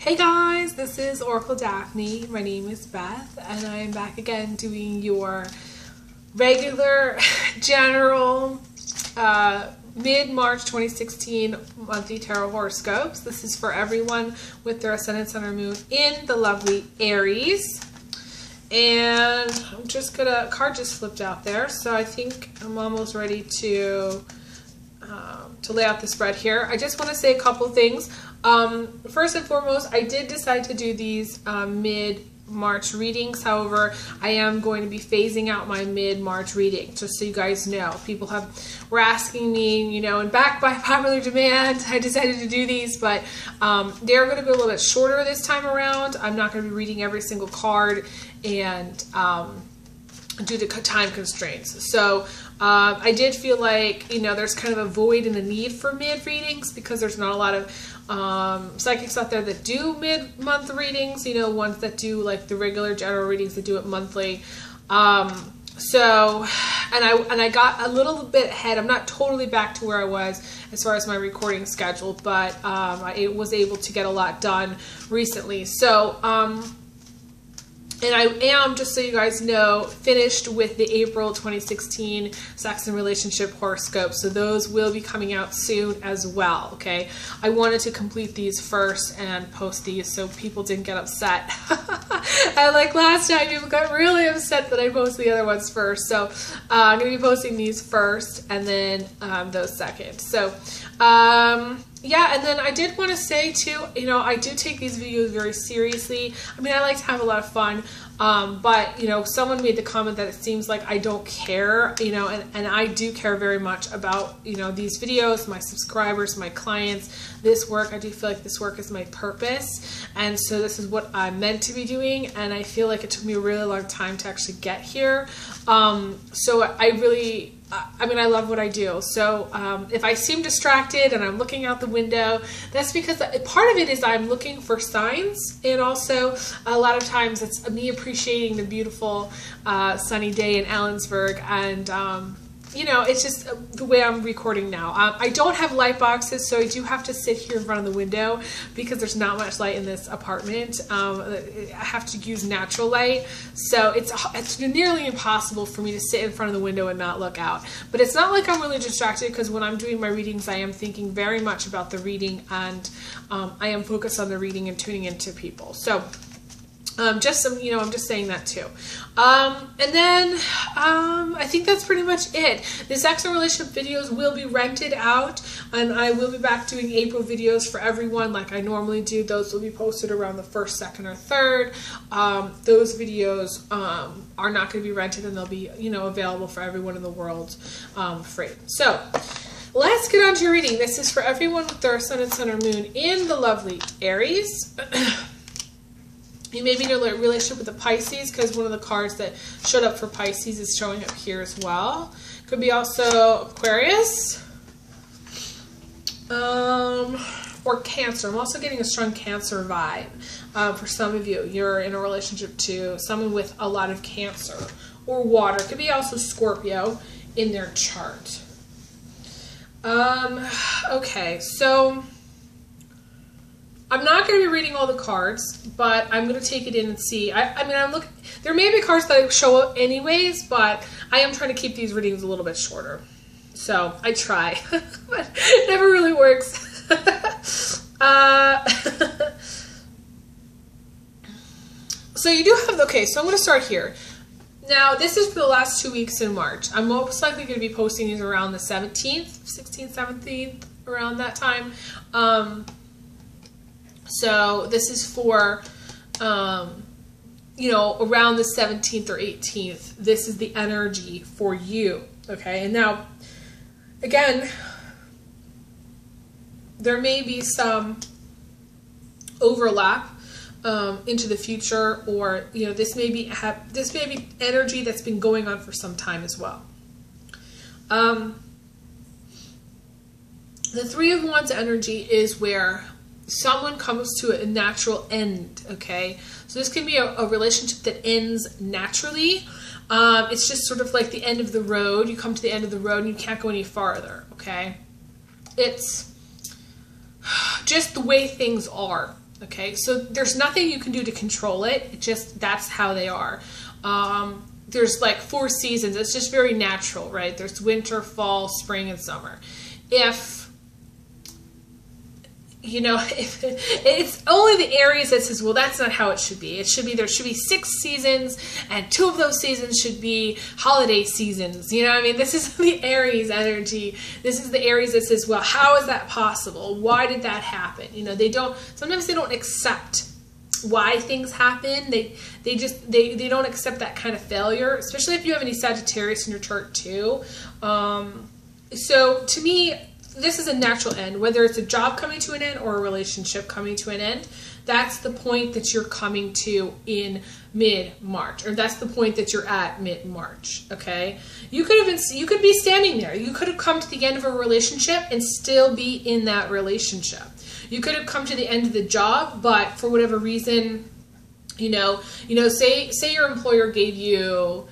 Hey guys, this is Oracle Daphne. My name is Beth, and I am back again doing your regular general mid-March 2016 monthly tarot horoscopes. This is for everyone with their ascendant, sun, or moon in the lovely Aries. And I'm just gonna, card just flipped out there, so I think I'm almost ready to lay out the spread here. I just want to say a couple things. First and foremost, I did decide to do these mid-March readings. However, I am going to be phasing out my mid-March reading, just so you guys know. People were asking me, you know, and back by popular demand, I decided to do these, but they're going to be a little bit shorter this time around. I'm not going to be reading every single card, and due to time constraints. So I did feel like, you know, there's kind of a void in the need for mid readings because there's not a lot of psychics out there that do mid-month readings, you know, ones that do like the regular general readings that do it monthly. So, and I got a little bit ahead. I'm not totally back to where I was as far as my recording schedule, but I was able to get a lot done recently. So, and I am, just so you guys know, finished with the April 2016 sex and relationship horoscope. So those will be coming out soon as well, okay? I wanted to complete these first and post these so people didn't get upset. And like last time, people got really upset that I posted the other ones first. So I'm going to be posting these first and then those second. So, yeah, and then I did want to say too, you know, I do take these videos very seriously. I mean, I like to have a lot of fun, but, you know, someone made the comment that it seems like I don't care, you know, and I do care very much about, you know, these videos, my subscribers, my clients, this work. I do feel like this work is my purpose, and so this is what I'm meant to be doing, and I feel like it took me a really long time to actually get here. So I mean, I love what I do. So if I seem distracted and I'm looking out the window, that's because part of it is I'm looking for signs, and also a lot of times it's me appreciating the beautiful sunny day in Ellensburg, and you know, it's just the way I'm recording now. I don't have light boxes, so I do have to sit here in front of the window because there's not much light in this apartment. I have to use natural light, so it's nearly impossible for me to sit in front of the window and not look out. But it's not like I'm really distracted, because when I'm doing my readings, I am thinking very much about the reading, and I am focused on the reading and tuning into people. So just some, you know, I'm just saying that too. And then I think that's pretty much it. The sex and relationship videos will be rented out, and I will be back doing April videos for everyone like I normally do. Those will be posted around the 1st, 2nd, or 3rd. Those videos are not going to be rented, and they'll be, you know, available for everyone in the world free. So let's get on to your reading. This is for everyone with their ascendant, sun, or moon in the lovely Aries. You may be in a relationship with a Pisces, because one of the cards that showed up for Pisces is showing up here as well. Could be also Aquarius or Cancer. I'm also getting a strong Cancer vibe for some of you. You're in a relationship to someone with a lot of Cancer or water. Could be also Scorpio in their chart. Okay, so I'm not going to be reading all the cards, but I'm going to take it in and see. I mean, I'm looking. There may be cards that show up anyways, but I am trying to keep these readings a little bit shorter. So I try, but it never really works. So you do have, okay, so I'm going to start here. Now, this is for the last 2 weeks in March. I'm most likely going to be posting these around the 17th, 16th, 17th, around that time. So this is for, you know, around the 17th or 18th. This is the energy for you, okay? And now, again, there may be some overlap into the future, or, you know, this may be energy that's been going on for some time as well. The Three of Wands energy is where someone comes to a natural end, okay? So this can be a relationship that ends naturally. It's just sort of like the end of the road. You come to the end of the road and you can't go any farther, okay? It's just the way things are. Okay, so there's nothing you can do to control it. It just, that's how they are. There's like 4 seasons. It's just very natural, right? There's winter, fall, spring, and summer. If, you know, if it's only the Aries that says, well, that's not how it should be. It should be, there should be 6 seasons, and 2 of those seasons should be holiday seasons. You know what I mean? This is the Aries energy. This is the Aries that says, well, how is that possible? Why did that happen? You know, sometimes they don't accept why things happen. They don't accept that kind of failure, especially if you have any Sagittarius in your chart too. So to me, this is a natural end, whether it's a job coming to an end or a relationship coming to an end. That's the point that you're coming to in mid-March, or that's the point that you're at mid-March. Okay, you could be standing there. You could have come to the end of a relationship and still be in that relationship. You could have come to the end of the job, but for whatever reason, say your employer gave you,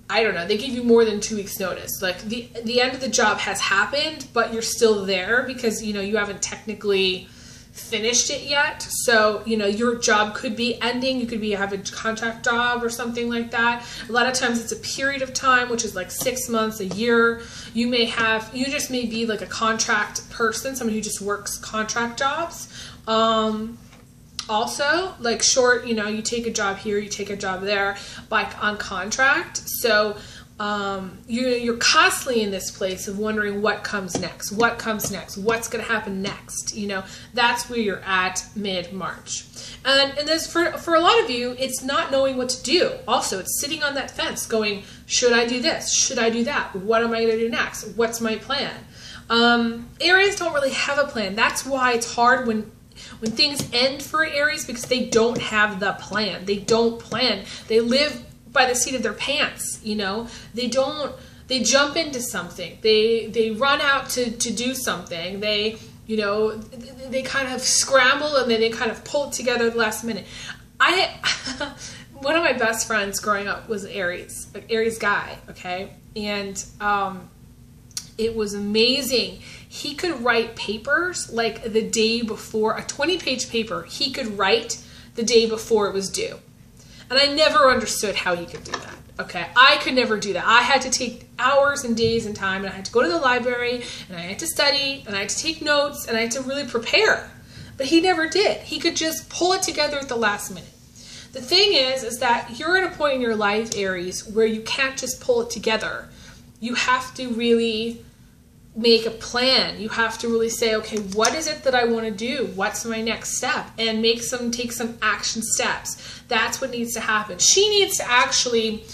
I don't know, they gave you more than 2 weeks notice. Like the end of the job has happened, but you're still there because, you haven't technically finished it yet. So, your job could be ending. You could have a contract job or something like that. A lot of times it's a period of time, which is like 6 months, a year. You just may be like a contract person, someone who just works contract jobs. Also, like short, you take a job here, you take a job there, like on contract. So you're constantly in this place of wondering what comes next, what's going to happen next. That's where you're at mid-March. And this, for a lot of you, it's not knowing what to do. Also, it's sitting on that fence going, should I do this? Should I do that? What am I going to do next? What's my plan? Aries don't really have a plan. That's why it's hard when things end for Aries, because they don't have the plan. They don't plan. They live by the seat of their pants. They jump into something. They run out to do something. They kind of scramble and then they kind of pull it together at the last minute. One of my best friends growing up was Aries, an Aries guy. Okay. And, it was amazing. He could write papers like the day before, a 20-page paper he could write the day before it was due. And I never understood how he could do that. Okay, I could never do that. I had to take hours and days and time, and I had to go to the library, and I had to study, and I had to take notes, and I had to really prepare. But he never did. He could just pull it together at the last minute. The thing is that you're at a point in your life, Aries, where you can't just pull it together. You have to really make a plan. You have to really say, okay, what is it that I want to do? What's my next step? And take some action steps. That's what needs to happen. She needs to actually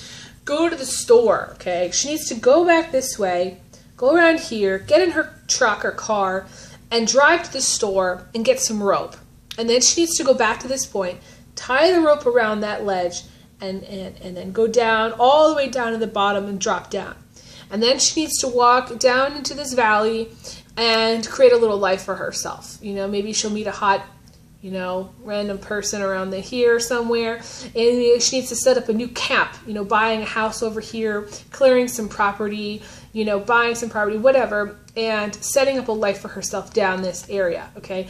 go to the store, okay? She needs to go back this way, go around here, get in her truck or car, and drive to the store and get some rope. And then she needs to go back to this point, tie the rope around that ledge, and then go down, all the way down to the bottom and drop down. And then she needs to walk down into this valley and create a little life for herself. Maybe she'll meet a hot, random person around here somewhere. And she needs to set up a new camp, buying a house over here, clearing some property, buying some property, whatever, and setting up a life for herself down this area, okay?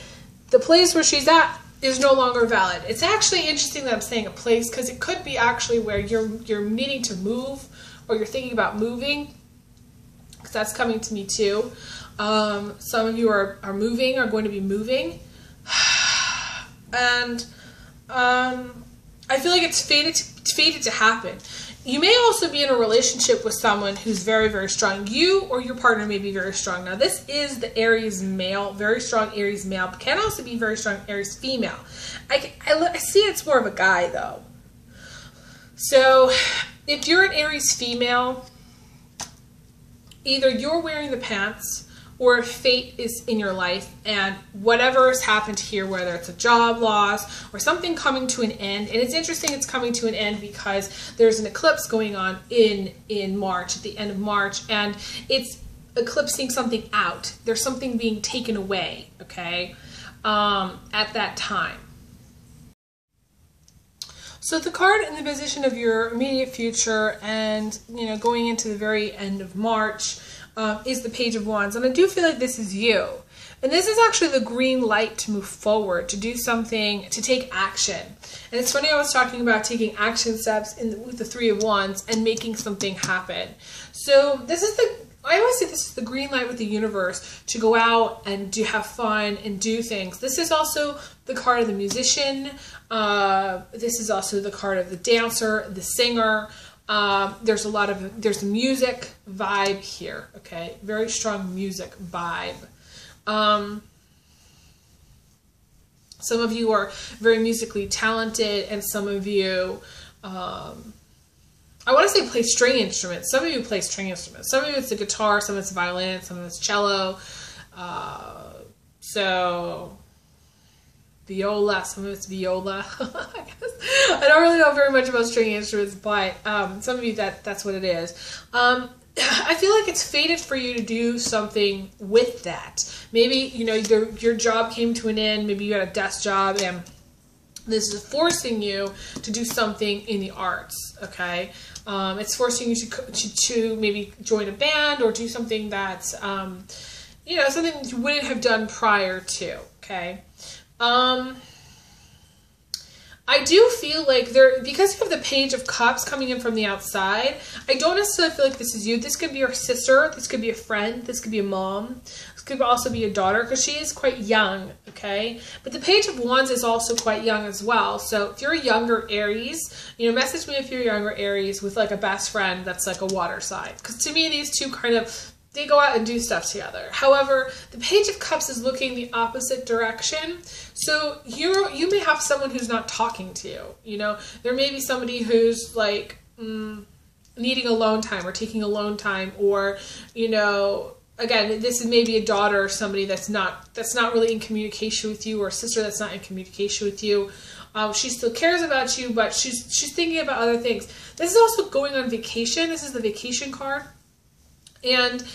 The place where she's at is no longer valid. It's actually interesting that I'm saying a place, because it could be actually where you're needing to move, or you're thinking about moving, because that's coming to me too. Some of you are going to be moving. And I feel like it's fated to happen. You may also be in a relationship with someone who's very, very strong. You or your partner may be very strong. Now, this is the Aries male, very strong Aries male, but can also be very strong Aries female. I see it's more of a guy, though. So if you're an Aries female, either you're wearing the pants or fate is in your life, and whatever has happened here, whether it's a job loss or something coming to an end. And it's interesting it's coming to an end because there's an eclipse going on in March, at the end of March, and it's eclipsing something out. There's something being taken away, okay, at that time. So the card in the position of your immediate future and, going into the very end of March is the Page of Wands. And I do feel like this is you. And this is actually the green light to move forward, to do something, to take action. And it's funny, I was talking about taking action steps with the Three of Wands and making something happen. So this is I always say this is the green light with the universe to go out and have fun and do things. This is also the card of the musician. This is also the card of the dancer, the singer. There's a music vibe here, okay? Very strong music vibe. Some of you are very musically talented, and some of you, I want to say play string instruments. Some of you play string instruments. Some of you it's the guitar, some of it's violin, some of it's cello. So viola, some of it's viola. I don't really know very much about string instruments, but some of you that's what it is. I feel like it's fated for you to do something with that. Maybe, you know, your job came to an end. Maybe you had a desk job, and this is forcing you to do something in the arts, okay? It's forcing you to maybe join a band or do something that's, you know, something you wouldn't have done prior to, okay? I do feel like because you have the Page of Cups coming in from the outside, I don't necessarily feel like this is you. This could be your sister, this could be a friend, this could be a mom, this could also be a daughter, because she is quite young, okay? But the Page of Wands is also quite young as well. So if you're a younger Aries, you know, message me if you're a younger Aries with like a best friend that's like a water sign. Because to me, these two kind of, they go out and do stuff together. However, the Page of Cups is looking the opposite direction. So you may have someone who's not talking to you. You know, there may be somebody who's like needing alone time or taking alone time, or, you know, again, this is maybe a daughter or somebody that's not really in communication with you, or a sister that's not in communication with you. She still cares about you, but she's thinking about other things. This is also going on vacation. This is the vacation card. And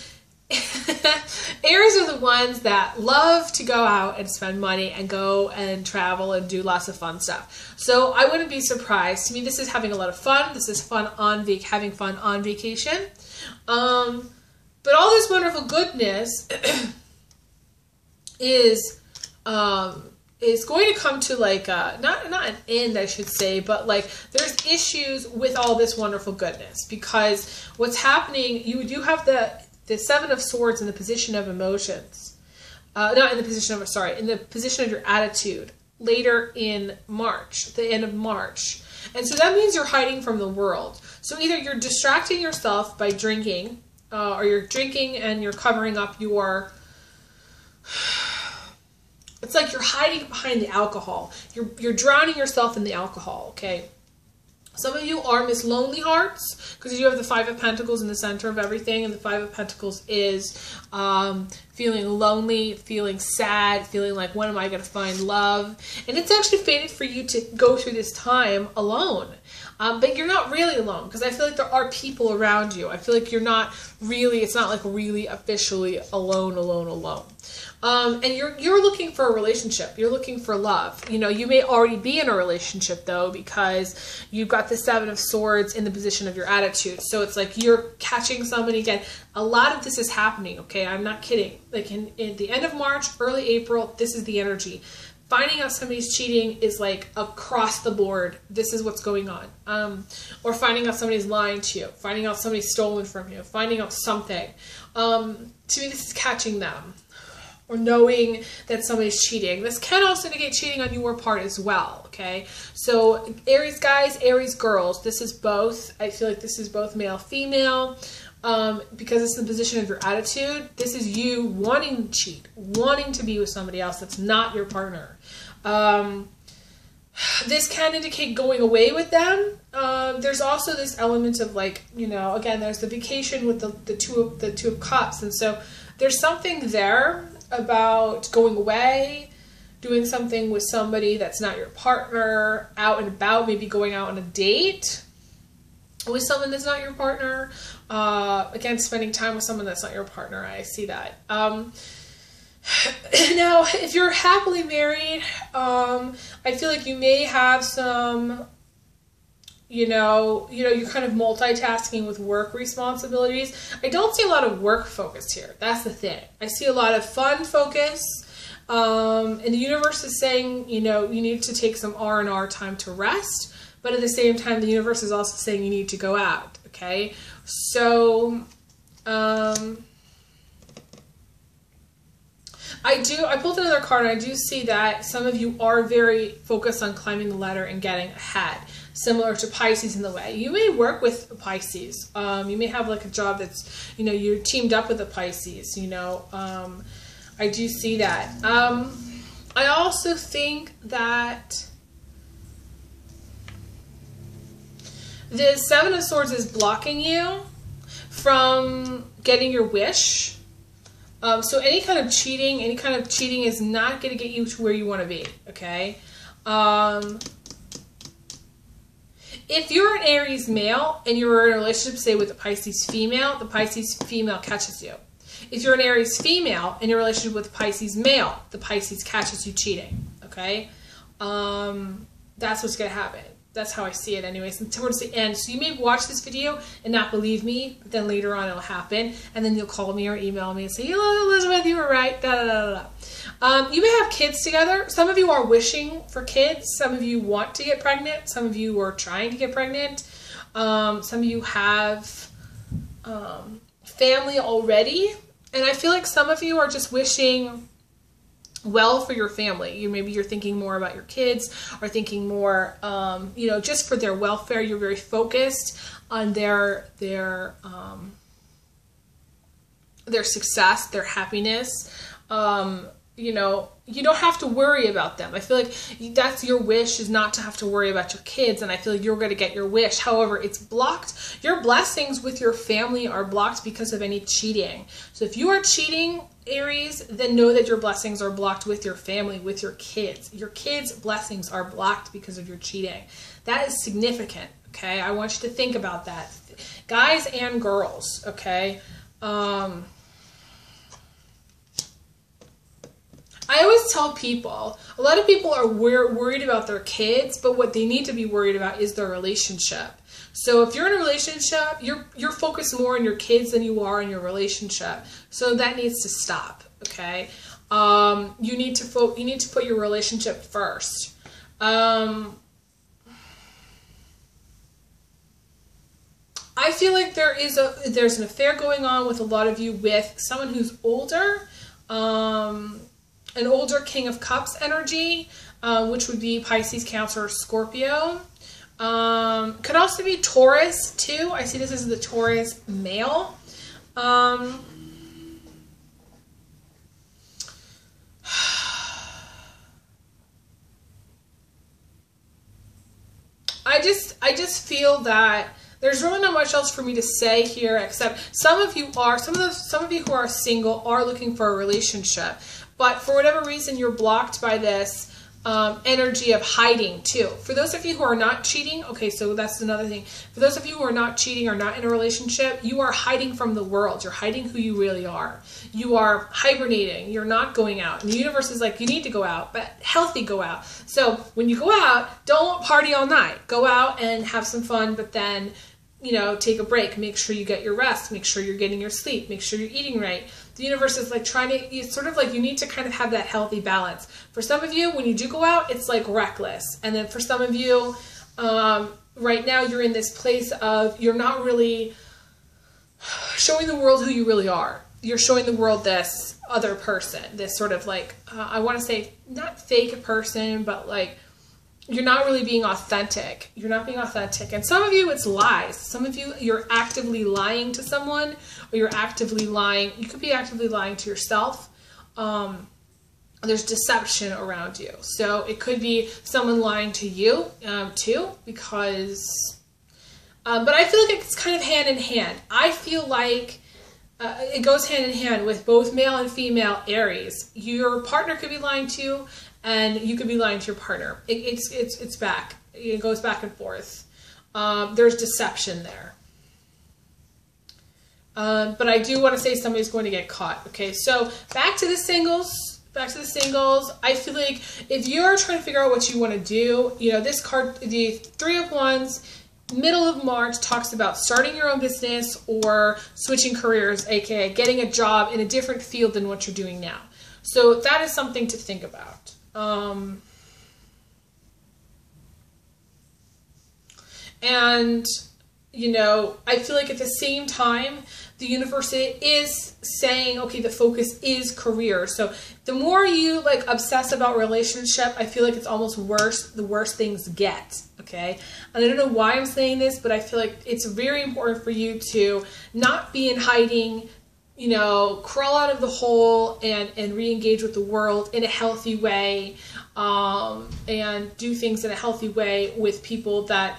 Aries are the ones that love to go out and spend money and go and travel and do lots of fun stuff. So I wouldn't be surprised. To me, this is having a lot of fun. This is fun having fun on vacation. But all this wonderful goodness is going to come to like not an end, I should say, but like there's issues with all this wonderful goodness, because what's happening, you do have the Seven of Swords in the position of emotions, not in the position of, sorry, in the position of your attitude later in March, the end of March. And so that means you're hiding from the world. So either you're distracting yourself by drinking, or you're drinking and you're covering up your, it's like you're hiding behind the alcohol. You're drowning yourself in the alcohol, okay? Some of you are Miss Lonely Hearts, because you have the Five of Pentacles in the center of everything, and the Five of Pentacles is feeling lonely, feeling sad, feeling like, when am I going to find love? And it's actually fated for you to go through this time alone. But you're not really alone, because I feel like there are people around you. I feel like you're not really, it's not like really officially alone. And you're looking for a relationship. You're looking for love. You know, you may already be in a relationship though, because you've got the Seven of Swords in the position of your attitude. So it's like you're catching somebody again. A lot of this is happening, okay? I'm not kidding. Like in the end of March, early April, this is the energy. Finding out somebody's cheating is like across the board. This is what's going on. Or finding out somebody's lying to you. Finding out somebody's stolen from you. Finding out something. To me, this is catching them. Or knowing that somebody's cheating. This can also negate cheating on your part as well, okay? So Aries guys, Aries girls, this is both. I feel like this is both male, female. Because it's the position of your attitude. This is you wanting to cheat, wanting to be with somebody else that's not your partner. This can indicate going away with them. There's also this element of like, you know, again, there's the vacation with the two of cups, and so there's something there about going away, doing something with somebody that's not your partner, out and about, maybe going out on a date with someone that's not your partner. Again, spending time with someone that's not your partner. I see that. Now, if you're happily married, I feel like you may have some, you're kind of multitasking with work responsibilities. I don't see a lot of work focus here. That's the thing. I see a lot of fun focus. And the universe is saying, you need to take some R&R time to rest. But at the same time, the universe is also saying you need to go out. Okay. So, I pulled another card, and I do see that some of you are very focused on climbing the ladder and getting ahead, similar to Pisces in the way. You may work with Pisces. You may have like a job that's, you're teamed up with a Pisces, I do see that. I also think that the Seven of Swords is blocking you from getting your wish. So any kind of cheating is not going to get you to where you want to be, okay? If you're an Aries male and you're in a relationship, say, with a Pisces female, the Pisces female catches you. If you're an Aries female and you're in a relationship with a Pisces male, the Pisces catches you cheating, okay? That's what's going to happen. That's how I see it anyways, and towards the end. So you may watch this video and not believe me, but then later on it'll happen, and then you'll call me or email me and say, "Hello, Elizabeth, you were right, da da da da." You may have kids together. Some of you are wishing for kids. Some of you want to get pregnant. Some of you are trying to get pregnant. Some of you have family already. And I feel like some of you are just wishing well for your family. Maybe you're thinking more about your kids, or thinking more, just for their welfare. You're very focused on their success, their happiness. You don't have to worry about them. I feel like that's your wish, is not to have to worry about your kids, and I feel like you're going to get your wish. However, it's blocked. Your blessings with your family are blocked because of any cheating. So if you are cheating, Aries, then know that your blessings are blocked with your family, with your kids. Your kids' blessings are blocked because of your cheating. That is significant, okay? I want you to think about that. Guys and girls, okay? I always tell people, a lot of people are worried about their kids, but what they need to be worried about is their relationship. So if you're in a relationship, you're focused more on your kids than you are on your relationship. So that needs to stop, okay? You need to put your relationship first. I feel like there's an affair going on with a lot of you with someone who's older. An older King of Cups energy, which would be Pisces, Cancer, or Scorpio. Could also be Taurus, too. I see this as the Taurus male. I just feel that there's really not much else for me to say here, except some of you who are single are looking for a relationship. But for whatever reason, you're blocked by this energy of hiding too. For those of you who are not cheating, okay, so that's another thing. For those of you who are not cheating or not in a relationship, you are hiding from the world. You're hiding who you really are. You are hibernating. You're not going out. And the universe is like, you need to go out, but healthy go out. So when you go out, don't party all night. Go out and have some fun, but then, take a break. Make sure you get your rest. Make sure you're getting your sleep. Make sure you're eating right. The universe is like it's sort of like you need to kind of have that healthy balance. For some of you, when you do go out, it's like reckless. And then for some of you, right now you're in this place of you're not really showing the world who you really are. You're showing the world this other person, this sort of like, I want to say not fake person, but like, you're not really being authentic. You're not being authentic. And some of you, it's lies. Some of you, you're actively lying to someone, or you're actively lying. You could be actively lying to yourself. There's deception around you. So it could be someone lying to you, too, because, but I feel like it's kind of hand in hand. I feel like it goes hand in hand with both male and female Aries. Your partner could be lying to you, and you could be lying to your partner. It's back. It goes back and forth. There's deception there. But I do want to say somebody's going to get caught. Okay, so back to the singles. I feel like if you're trying to figure out what you want to do, this card, the Three of Wands, middle of March talks about starting your own business or switching careers, aka getting a job in a different field than what you're doing now. So that is something to think about. And, you know, I feel like at the same time, the universe is saying, okay, the focus is career. So the more you like obsess about relationship, I feel like it's almost worse, the worse things get, okay? And I don't know why I'm saying this, but I feel like it's very important for you to not be in hiding, you know, crawl out of the hole and re-engage with the world in a healthy way, and do things in a healthy way with people that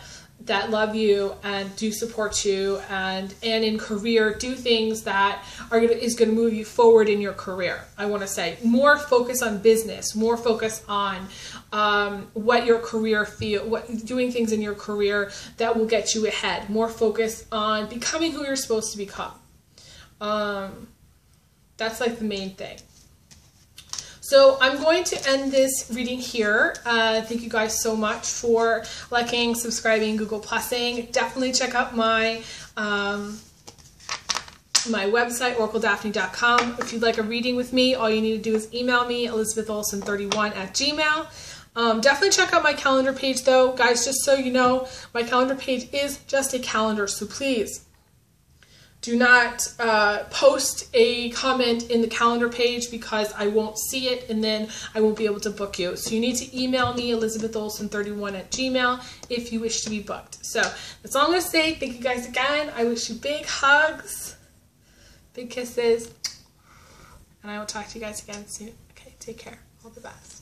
love you and do support you, and in career, do things that is going to move you forward in your career. I want to say more focus on business, more focus on what your career doing things in your career that will get you ahead. More focus on becoming who you're supposed to become. That's like the main thing. So I'm going to end this reading here. Thank you guys so much for liking, subscribing, Google Plusing. Definitely check out my my website, oracledaphne.com. If you'd like a reading with me, all you need to do is email me, elizabetholson31@gmail.com. Definitely check out my calendar page though. Guys, just so you know, my calendar page is just a calendar, so please do not post a comment in the calendar page because I won't see it and then I won't be able to book you. So you need to email me, elizabetholson31@gmail.com, if you wish to be booked. So that's all I'm going to say. Thank you guys again. I wish you big hugs, big kisses, and I will talk to you guys again soon. Okay, take care. All the best.